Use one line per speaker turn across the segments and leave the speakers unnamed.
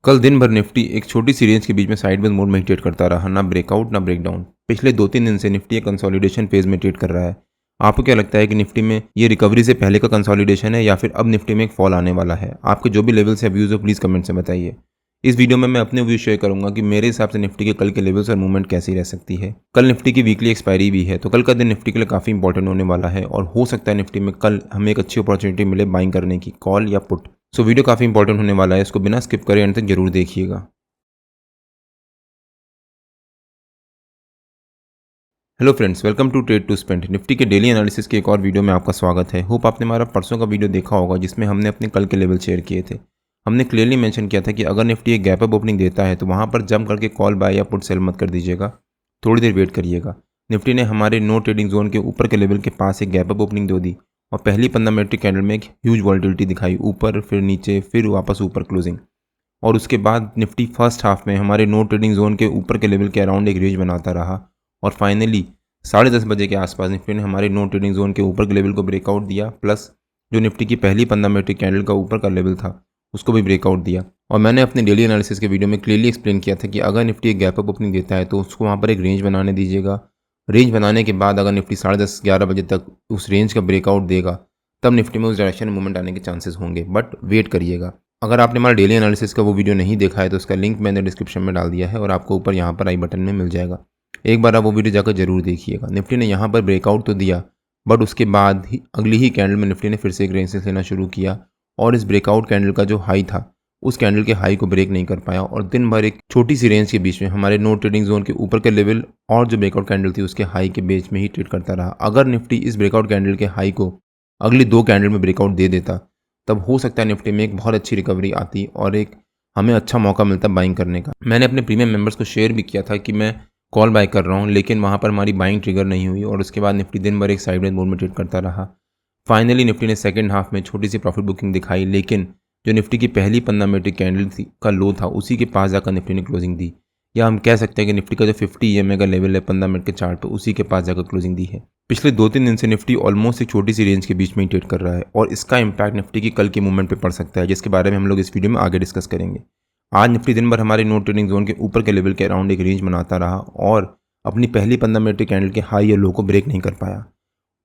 कल दिन भर निफ्टी एक छोटी सी रेंज के बीच में साइडवेज मोड में ही ट्रेड करता रहा, ना ब्रेकआउट ना ब्रेकडाउन। पिछले 2-3 दिन से निफ्टी एक कंसोलिडेशन फेज में ट्रेड कर रहा है। आपको क्या लगता है कि निफ्टी में ये रिकवरी से पहले का कंसोलिडेशन है या फिर अब निफ्टी में एक फॉल आने वाला है? आपके जो भी लेवल्स है व्यूज हो प्लीज कमेंट से बताइए। इस वीडियो में मैं अपने व्यू शेयर करूंगा कि मेरे हिसाब से निफ्टी के कल के लेवल्स और मूवमेंट कैसी रह सकती है। कल निफ्टी की वीकली एक्सपायरी भी है, तो कल का दिन निफ्टी के लिए काफी इंपॉर्टेंट होने वाला है और हो सकता है निफ्टी में कल हमें एक अच्छी अपॉर्चुनिटी मिले बाइंग करने की, कॉल या पुट। सो वीडियो काफी इंपॉर्टेंट होने वाला है, इसको बिना स्किप करे अंत तक जरूर देखिएगा। Hello friends, welcome to trade to spend. Nifty के डेली एनालिसिस के एक और वीडियो में आपका स्वागत है। होप आपने हमारा परसों का वीडियो देखा होगा जिसमें हमने अपने कल के लेवल शेयर किए थे। हमने क्लियरली मेंशन किया था कि अगर निफ्टी एक गैप अप ओपनिंग देता है तो वहां पर जंप करके कॉल बाय या पुट सेल मत कर दीजिएगा, थोड़ी देर वेट करिएगा। निफ्टी ने हमारे नो ट्रेडिंग जोन के ऊपर के लेवल के पास एक गैप अप ओपनिंग दे दी और पहली 15 मिनट की कैंडल में एक ह्यूज वॉल्टिलिटी दिखाई, ऊपर फिर नीचे फिर वापस ऊपर क्लोजिंग। और उसके बाद निफ्टी फर्स्ट हाफ में हमारे नो ट्रेडिंग जोन के ऊपर के लेवल के अराउंड एक रेंज बनाता रहा और फाइनली 10:30 बजे के आसपास निफ्टी ने हमारे नो ट्रेडिंग जोन के ऊपर के लेवल को ब्रेकआउट दिया, प्लस जो निफ्टी की पहली 15 मिनट की कैंडल का ऊपर का लेवल था उसको भी ब्रेकआउट दिया। और मैंने अपने डेली एनालिसिस के वीडियो में क्लियरली एक्सप्लेन किया था कि अगर निफ्टी एक गैप अप ओपनिंग देता है तो उसको वहाँ पर एक रेंज बनाने दीजिएगा। रेंज बनाने के बाद अगर निफ्टी 10:30-11 बजे तक उस रेंज का ब्रेकआउट देगा तब निफ्टी में उस डायरेक्शन में मूवमेंट आने के चांसेस होंगे, बट वेट करिएगा। अगर आपने हमारा डेली एनालिसिस का वो वीडियो नहीं देखा है तो उसका लिंक मैंने डिस्क्रिप्शन में डाल दिया है और आपको ऊपर यहाँ पर आई बटन में मिल जाएगा। एक बार आप वो वीडियो जाकर जरूर देखिएगा। निफ्टी ने यहाँ पर ब्रेकआउट तो दिया, बट उसके बाद ही अगली ही कैंडल में निफ्टी ने फिर से एक रेंज लेना शुरू किया और इस ब्रेकआउट कैंडल का जो हाई था उस कैंडल के हाई को ब्रेक नहीं कर पाया और दिन भर एक छोटी सी रेंज के बीच में हमारे नो ट्रेडिंग जोन के ऊपर के लेवल और जो ब्रेकआउट कैंडल थी उसके हाई के बीच में ही ट्रेड करता रहा। अगर निफ्टी इस ब्रेकआउट कैंडल के हाई को अगली 2 कैंडल में ब्रेकआउट दे देता तब हो सकता है निफ्टी में एक बहुत अच्छी रिकवरी आती और एक हमें अच्छा मौका मिलता बाइंग करने का। मैंने अपने प्रीमियम मेंबर्स को शेयर भी किया था कि मैं कॉल बाय कर रहा हूँ, लेकिन वहाँ पर हमारी बाइंग ट्रिगर नहीं हुई और उसके बाद निफ्टी दिन भर एक साइडवेज मोड में ट्रेड करता रहा। फाइनली निफ्टी ने सेकंड हाफ में छोटी सी प्रॉफिट बुकिंग दिखाई, लेकिन जो निफ्टी की पहली 15 मिनट की कैंडल थी का लो था उसी के पास जाकर निफ्टी ने क्लोजिंग दी, या हम कह सकते हैं कि निफ्टी का जो 50 EMA का लेवल है 15 मिनट के चार्ट पे उसी के पास जाकर क्लोजिंग दी है। पिछले 2-3 दिन से निफ्टी ऑलमोस्ट एक छोटी सी रेंज के बीच में ही ट्रेड कर रहा है और इसका इंपैक्ट निफ्टी की कल की मूवमेंट पे पड़ सकता है, जिसके बारे में हम लोग इस वीडियो में आगे डिस्कस करेंगे। आज निफ्टी दिन भर हमारे नो ट्रेडिंग जोन के ऊपर के लेवल के अराउंड एक रेंज बनाता रहा और अपनी पहली 15 मिनट की कैंडल के हाई या लो को ब्रेक नहीं कर पाया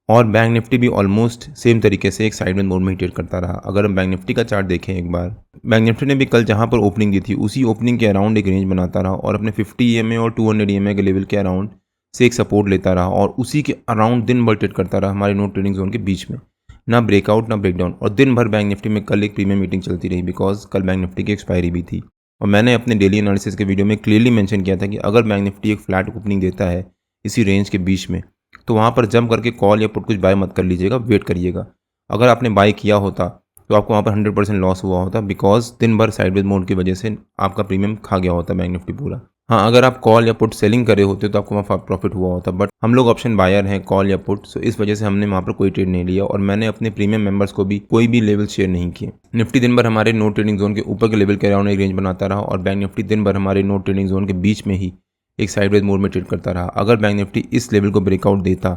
और बैंक निफ्टी भी ऑलमोस्ट सेम तरीके से एक साइडवेज मोड में ही ट्रेड करता रहा। अगर हम बैंक निफ्टी का चार्ट देखें एक बार, बैंक निफ्टी ने भी कल जहां पर ओपनिंग दी थी उसी ओपनिंग के अराउंड एक रेंज बनाता रहा और अपने 50 EMA और 200 EMA के लेवल के अराउंड से एक सपोर्ट लेता रहा और उसी के अराउंड दिन भर ट्रेड करता रहा हमारे नो ट्रेडिंग जोन के बीच में, ना ब्रेकआउट ना ब्रेकडाउन। और दिन भर बैंक निफ्टी में कल एक प्रीमियम मीटिंग चलती रही बिकॉज कल बैंक निफ्टी की एक्सपायरी भी थी और मैंने अपने डेली एनालिसिस के वीडियो में क्लियरली मेंशन किया था कि अगर बैंक निफ्टी एक फ्लैट ओपनिंग देता है इसी रेंज के बीच में तो वहाँ पर जंप करके कॉल या पुट कुछ बाय मत कर लीजिएगा, वेट करिएगा। अगर आपने बाय किया होता तो आपको वहाँ पर 100% लॉस हुआ होता बिकॉज दिन भर साइडवेज मोड की वजह से आपका प्रीमियम खा गया होता बैंक निफ्टी पूरा। हाँ, अगर आप कॉल या पुट सेलिंग करे होते तो आपको वहाँ प्रॉफिट हुआ होता, बट हम लोग ऑप्शन बायर हैं कॉल या पुट, सो इस वजह से हमने वहाँ पर कोई ट्रेड नहीं लिया और मैंने अपने प्रीमियम मेंबर्स को भी कोई भी लेवल शेयर नहीं किए। निफ्टी दिन भर हमारे नो ट्रेडिंग जोन के ऊपर के लेवल के अराउंड एक रेंज बनाता रहा और बैंक निफ्टी दिन भर हमारे नो ट्रेडिंग जोन के बीच में ही एक साइडवेज मोड में ट्रेड करता रहा। अगर बैंक निफ्टी इस लेवल को ब्रेकआउट देता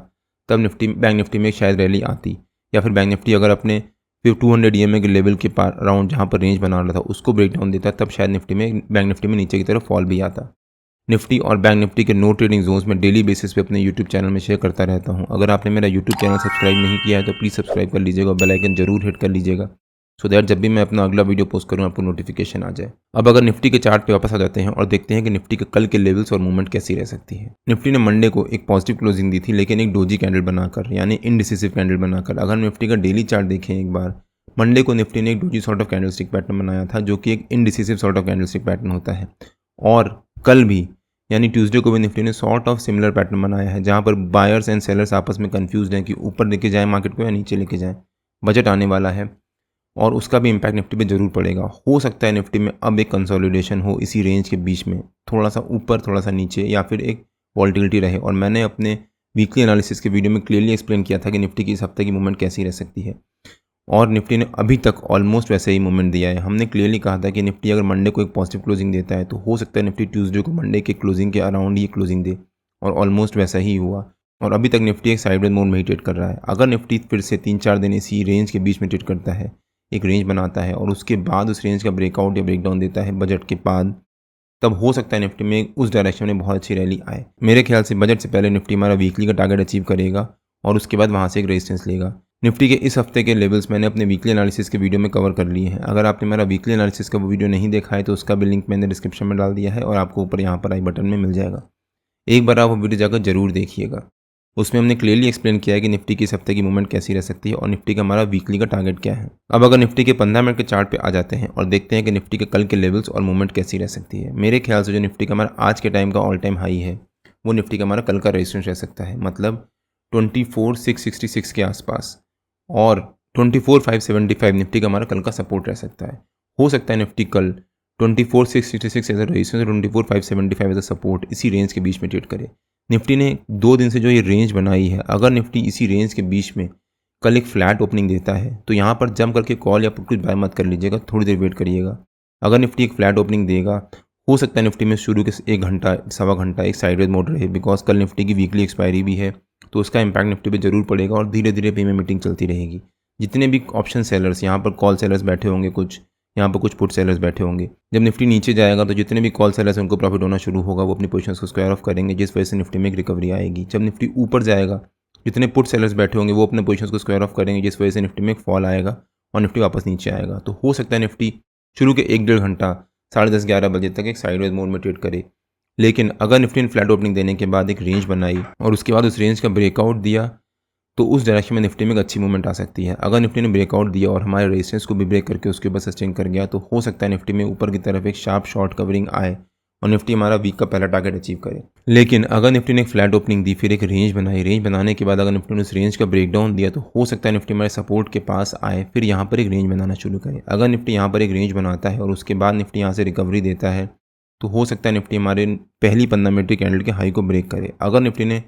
तब बैंक निफ्टी में शायद रैली आती, या फिर बैंक निफ्टी अगर अपने 200 EMA के लेवल के पार अराउंड जहाँ पर रेंज बना रहा था उसको ब्रेक डाउन देता तब शायद बैंक निफ्टी में नीचे की तरफ फॉल भी आता। निफ्टी और बैंक निफ्टी के नो ट्रेडिंग जोन्स में डेली बेसिस पे अपने यूट्यूब चैनल में शेयर करता रहता हूँ। अगर आपने मेरा यूट्यूब चैनल सब्सक्राइब नहीं किया है तो प्लीज़ सब्सक्राइब कर लीजिएगा और बेल आइकन जरूर हिट कर लीजिएगा सो दैट जब भी मैं अपना अगला वीडियो पोस्ट करूँ आपको नोटिफिकेशन आ जाए। अब अगर निफ्टी के चार्ट पे वापस आ जाते हैं और देखते हैं कि निफ्टी के कल के लेवल्स और मूवमेंट कैसी रह सकती है। निफ्टी ने मंडे को एक पॉजिटिव क्लोजिंग दी थी, लेकिन एक डोजी कैंडल बनाकर, यानी इनडिसिसिव कैंडल बनाकर। अगर निफ्टी का डेली चार्ट देखें एक बार, मंडे को निफ्टी ने एक doji sort of candlestick pattern बनाया था जो कि एक indecisive sort of candlestick pattern होता है, और कल भी यानी ट्यूसडे को भी निफ्टी ने सॉर्ट ऑफ सिमिलर पैटर्न बनाया है जहां पर बायर्स एंड सेलर्स आपस में कंफ्यूज हैं कि ऊपर लेके जाए मार्केट को या नीचे लेके जाए। बजट आने वाला है और उसका भी इम्पैक्ट निफ्टी पे जरूर पड़ेगा। हो सकता है निफ्टी में अब एक कंसोलिडेशन हो इसी रेंज के बीच में, थोड़ा सा ऊपर थोड़ा सा नीचे, या फिर एक वॉल्टिलिटी रहे। और मैंने अपने वीकली एनालिसिस के वीडियो में क्लियरली एक्सप्लेन किया था कि निफ्टी की इस हफ्ते की मूवमेंट कैसी रह सकती है और निफ्टी ने अभी तक ऑलमोस्ट वैसे ही मूवमेंट दिया है। हमने क्लियरली कहा था कि निफ्टी अगर मंडे को एक पॉजिटिव क्लोजिंग देता है तो हो सकता है निफ्टी ट्यूसडे को मंडे के क्लोजिंग के अराउंड ही क्लोजिंग दे, और ऑलमोस्ट वैसा ही हुआ और अभी तक निफ्टी एक साइडवेज मोड में ही ट्रेड कर रहा है। अगर निफ्टी फिर से 3-4 दिन इसी रेंज के बीच में ट्रेड करता है एक रेंज बनाता है और उसके बाद उस रेंज का ब्रेकआउट या ब्रेकडाउन देता है बजट के बाद, तब हो सकता है निफ्टी में उस डायरेक्शन में बहुत अच्छी रैली आए। मेरे ख्याल से बजट से पहले निफ्टी हमारा वीकली का टारगेट अचीव करेगा और उसके बाद वहाँ से एक रेजिस्टेंस लेगा। निफ्टी के इस हफ्ते के लेवल्स मैंने अपने वीकली एनालिसिस के वीडियो में कवर कर लिए हैं। अगर आपने मेरा वीकली एनालिसिस का वो वीडियो नहीं देखा है तो उसका भी लिंक मैंने डिस्क्रिप्शन में डाल दिया है और आपको ऊपर यहाँ पर आई बटन में मिल जाएगा। एक बार आप वो वीडियो जाकर जरूर देखिएगा। उसमें हमने क्लियरली एक्सप्लेन किया है कि निफ्टी की इस हफ्ते की मूवमेंट कैसी रह सकती है और निफ्टी का हमारा वीकली का टारगेट क्या है। अब अगर निफ्टी के 15 मिनट के चार्ट पे आ जाते हैं और देखते हैं कि निफ्टी के कल के लेवल्स और मूवमेंट कैसी रह सकती है। मेरे ख्याल से जो निफ्टी का हमारा आज के टाइम का ऑल टाइम हाई है वो निफ्टी का हमारा कल का रेजिस्टेंस रह सकता है, मतलब 24,666 के आसपास, और 24,575 निफ्टी का हमारा कल का सपोर्ट रह सकता है। हो सकता है निफ्टी कल 24,666 एज अ रेजिस्टेंस और 24,575 एज अ सपोर्ट इसी रेंज के बीच में ट्रेड करे। निफ्टी ने 2 दिन से जो ये रेंज बनाई है, अगर निफ्टी इसी रेंज के बीच में कल एक फ्लैट ओपनिंग देता है तो यहाँ पर जम करके कॉल या कुछ बाय मत कर लीजिएगा, थोड़ी देर वेट करिएगा। अगर निफ्टी एक फ्लैट ओपनिंग देगा, हो सकता है निफ्टी में शुरू के 1 घंटा सवा घंटा एक साइडवेज मोड रहे, बिकॉज कल निफ्टी की वीकली एक्सपायरी भी है तो उसका इंपैक्ट निफ्टी पे जरूर पड़ेगा और धीरे धीरे पे में मीटिंग चलती रहेगी। जितने भी ऑप्शन सेलर्स यहाँ पर कॉल सेलर्स बैठे होंगे, कुछ यहाँ पर कुछ पुट सेलर्स बैठे होंगे, जब निफ्टी नीचे जाएगा तो जितने भी कॉल सेलर्स हैं उनको प्रॉफिट होना शुरू होगा, वो अपनी पोजीशंस को स्क्वायर ऑफ करेंगे, जिस वजह से निफ्टी में एक रिकवरी आएगी। जब निफ्टी ऊपर जाएगा, जितने पुट सेलर्स बैठे होंगे वो अपने पोजीशंस को स्क्वायर ऑफ करेंगे, जिस वजह से निफ्टी में एक फॉल आएगा और निफ्टी वापस नीचे आएगा। तो हो सकता है निफ्टी शुरू के 1-1.5 घंटा 10:30-11 बजे तक एक साइडवेज मोड में ट्रेड करे। लेकिन अगर निफ्टी ने फ्लैट ओपनिंग देने के बाद एक रेंज बनाई और उसके बाद उस रेंज का ब्रेकआउट दिया तो उस डायरेक्शन में निफ्टी में एक अच्छी मूवमेंट आ सकती है। अगर निफ्टी ने ब्रेकआउट दिया और हमारे रेजिस्टेंस को भी ब्रेक करके उसके ऊपर सस्टेन कर गया तो हो सकता है निफ्टी में ऊपर की तरफ एक शार्प शॉर्ट कवरिंग आए और निफ्टी हमारा वीक का पहला टारगेट अचीव करे। लेकिन अगर निफ्टी ने एक फ्लैट ओपनिंग दी, फिर एक रेंज बनाई, रेंज बनाने के बाद अगर निफ्टी ने उस रेंज का ब्रेकडाउन दिया तो हो सकता है निफ्टी हमारे सपोर्ट के पास आए, फिर यहाँ पर एक रेंज बनाना शुरू करे। अगर निफ्टी यहाँ पर एक रेंज बनाता है और उसके बाद निफ्टी यहाँ से रिकवरी देता है तो हो सकता है निफ्टी हमारे पहली 15 मिनट की कैंडल के हाई को ब्रेक करे। अगर निफ्टी ने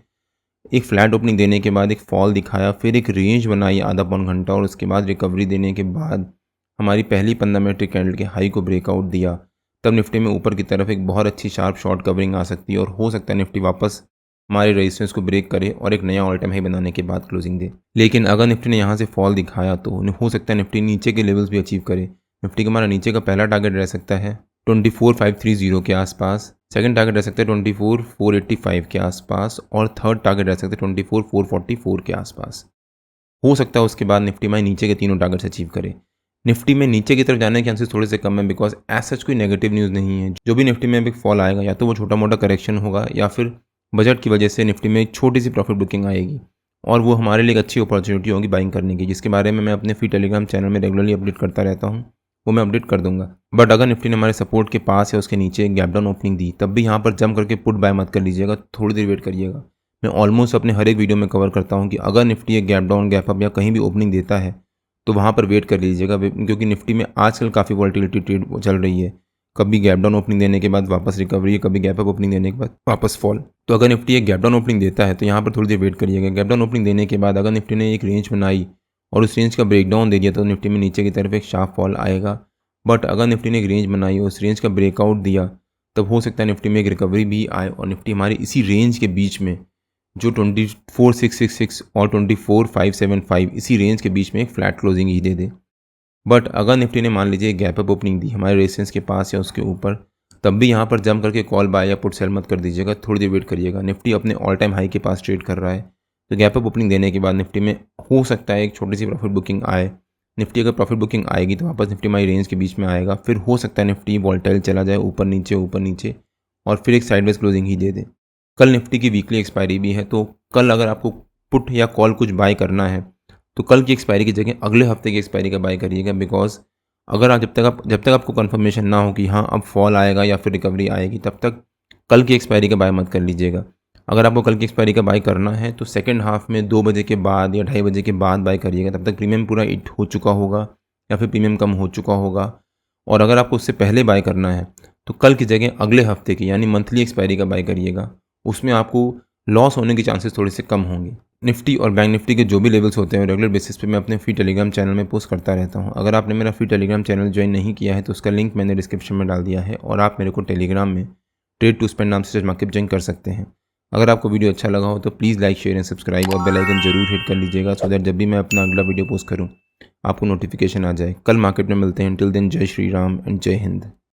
एक फ्लैट ओपनिंग देने के बाद एक फॉल दिखाया, फिर एक रेंज बनाई आधा पौन घंटा और उसके बाद रिकवरी देने के बाद हमारी पहली 15 मिनट की कैंडल के हाई को ब्रेकआउट दिया, तब निफ्टी में ऊपर की तरफ एक बहुत अच्छी शार्प शॉर्ट कवरिंग आ सकती है और हो सकता है निफ्टी वापस हमारे रेजिस्टेंस को ब्रेक करे और एक नया ऑल टाइम हाई बनाने के बाद क्लोजिंग दे। लेकिन अगर निफ्टी ने यहाँ से फॉल दिखाया तो हो सकता है निफ्टी नीचे के लेवल्स भी अचीव करे। निफ्टी का हमारा नीचे का पहला टारगेट रह सकता है 24,530 के आसपास, सेकंड टारगेट रह सकता है 24,485 के आसपास और थर्ड टारगेट रह सकता है 24,444 के आसपास। हो सकता है उसके बाद निफ्टी में नीचे के तीनों टारगेट्स अचीव करे। निफ्टी में नीचे की तरफ जाने के चांसेस थोड़े से कम है, बिकॉज एज सच कोई नेगेटिव न्यूज़ नहीं है। जो भी निफ्टी में अभी फॉल आएगा या तो वो छोटा मोटा करेक्शन होगा या फिर बजट की वजह से निफ्टी में एक छोटी सी प्रॉफिट बुकिंग आएगी और वो हमारे लिए एक अच्छी अपॉर्चुनिटी होगी बाइंग करने की, जिसके बारे में मैं अपने फ्री टेलीग्राम चैनल में रेगुलरली अपडेट करता रहता हूँ, वो मैं अपडेट कर दूंगा। बट अगर निफ्टी ने हमारे सपोर्ट के पास या उसके नीचे एक गैप डाउन ओपनिंग दी, तब भी यहाँ पर जम करके पुट बाय मत कर लीजिएगा, थोड़ी देर वेट करिएगा। मैं ऑलमोस्ट अपने हर एक वीडियो में कवर करता हूँ कि अगर निफ्टी एक गैप डाउन, गैप अप या कहीं भी ओपनिंग देता है तो वहाँ पर वेट कर लीजिएगा, क्योंकि निफ्टी में आजकल काफ़ी वॉल्टिलिटी ट्रेड चल रही है। कभी गैप डाउन ओपनिंग देने के बाद वापस रिकवरी, कभी गैप अप ओपनिंग देने के बाद वापस फॉल। तो अगर निफ्टी एक गैप डाउन ओपनिंग देता है तो यहाँ पर थोड़ी देर वेट करिएगा। गैप डाउन ओपनिंग देने के बाद अगर निफ्टी ने एक रेंज बनाई और उस रेंज का ब्रेकडाउन दे दिया तो निफ्टी में नीचे की तरफ एक शार्प फॉल आएगा। बट अगर निफ्टी ने एक रेंज बनाई और उस रेंज का ब्रेकआउट दिया तब हो सकता है निफ्टी में एक रिकवरी भी आए और निफ्टी हमारी इसी रेंज के बीच में जो 24,666 और 24,575 इसी रेंज के बीच में एक flat closing he they they. But अगर निफ्टी ने मान लीजिए गैप अप ओपनिंग दी हमारे रेजिस्टेंस के पास या उसके ऊपर, तब भी यहाँ पर जम करके कॉल बाय या पुट सेल मत कर दीजिएगा, थोड़ी देर वेट करिएगा। निफ्टी अपने ऑल टाइम हाई के पास ट्रेड कर रहा है तो गैप अप ओपनिंग देने के बाद निफ्टी में हो सकता है एक छोटी सी प्रॉफिट बुकिंग आए। निफ्टी अगर प्रॉफिट बुकिंग आएगी तो वापस निफ्टी हमारी रेंज के बीच में आएगा, फिर हो सकता है निफ्टी वॉल्टाइल चला जाए ऊपर नीचे और फिर एक साइडवेज क्लोजिंग ही दे दे। कल निफ्टी की वीकली एक्सपायरी भी है, तो कल अगर आपको पुट या कॉल कुछ बाय करना है तो कल की एक्सपायरी की जगह अगले हफ्ते की एक्सपायरी का बाय करिएगा। बिकॉज अगर आप जब तक आपको कंफर्मेशन ना हो कि हाँ अब फॉल आएगा या फिर रिकवरी आएगी, तब तक कल की एक्सपायरी का बाय मत कर लीजिएगा। अगर आपको कल की एक्सपायरी का बाय करना है तो सेकंड हाफ में 2 बजे के बाद या 2:30 बजे के बाद बाय करिएगा, तब तक प्रीमियम पूरा हिट हो चुका होगा या फिर प्रीमियम कम हो चुका होगा। और अगर आपको उससे पहले बाय करना है तो कल की जगह अगले हफ्ते की यानी मंथली एक्सपायरी का बाय करिएगा, उसमें आपको लॉस होने के चांसेस थोड़े से कम होंगे। निफ्टी और बैंक निफ्टी के जो भी लेवल्स होते हैं रेगुलर बेसिस पे मैं अपने फ्री टेलीग्राम चैनल में पोस्ट करता रहता हूं। अगर आपने मेरा फ्री टेलीग्राम चैनल ज्वाइन नहीं किया है तो उसका लिंक मैंने डिस्क्रिप्शन में डाल दिया है और आप मेरे को टेलीग्राम में ट्रेड टू स्पेंड नाम से मार्केट ज्वाइन कर सकते हैं। अगर आपको वीडियो अच्छा लगा हो तो please like, share and subscribe और बेल आइकन जरूर हिट कर लीजिएगा, सो दैट जब भी मैं अपना अगला वीडियो पोस्ट करूँ आपको नोटिफिकेशन आ जाए। कल मार्केट में मिलते हैं। टिल देन जय श्री राम एंड जय हिंद।